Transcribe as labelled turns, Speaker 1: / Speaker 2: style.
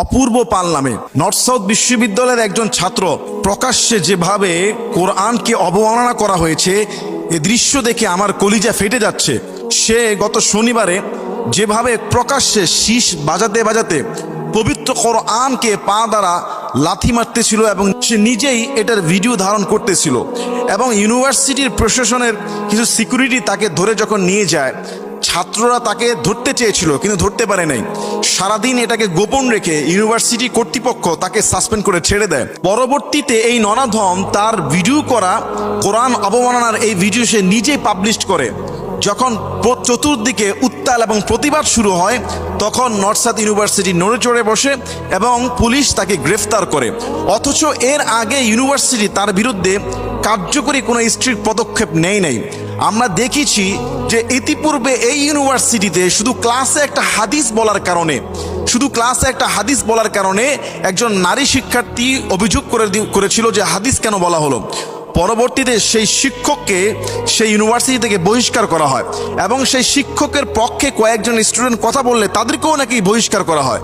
Speaker 1: অপূর্ব পাল নামে north south বিশ্ববিদ্যালয়ের একজন ছাত্র প্রকাশ্যে যেভাবে কোরআনকে অবমাননা করা হয়েছে, এ দৃশ্য দেখে আমার কলিজা ফেটে যাচ্ছে। সে গত শনিবারে যেভাবে প্রকাশ্যে শীষ বাজাতে বাজাতে পবিত্র কোরআনকে পা দ্বারা লাথি মারতেছিল এবং সে নিজেই এটার ভিডিও ধারণ করতেছিল, এবং ইউনিভার্সিটির প্রশাসনের কিছু সিকিউরিটি তাকে ধরে যখন নিয়ে যায়, ছাত্ররা তাকে ধরতে চেয়েছিল কিন্তু ধরতে পারে নাই। সারাদিন এটাকে গোপন রেখে ইউনিভার্সিটি কর্তৃপক্ষ তাকে সাসপেন্ড করে ছেড়ে দেয়। পরবর্তীতে এই নরাধম তার ভিডিও করা কোরআন অবমাননার এই ভিডিও সে নিজেই পাবলিশ করে। যখন চতুর্দিকে উত্তাল এবং প্রতিবাদ শুরু হয়, তখন নর্থ সাউথ ইউনিভার্সিটি নড়ে চড়ে বসে এবং পুলিশ তাকে গ্রেফতার করে। অথচ এর আগে ইউনিভার্সিটি তার বিরুদ্ধে কার্যকরী কোনো স্ট্রিক্ট পদক্ষেপ নেয় নাই। আমরা দেখেছি যে ইতিপূর্বে এই ইউনিভার্সিটিতে শুধু ক্লাসে একটা হাদিস বলার কারণে একজন নারী শিক্ষার্থী অভিযোগ করেছিল যে হাদিস কেন বলা হলো। পরবর্তীতে সেই শিক্ষককে সেই ইউনিভার্সিটি থেকে বহিষ্কার করা হয় এবং সেই শিক্ষকের পক্ষে কয়েকজন স্টুডেন্ট কথা বললে তাদেরকেও নাকি বহিষ্কার করা হয়।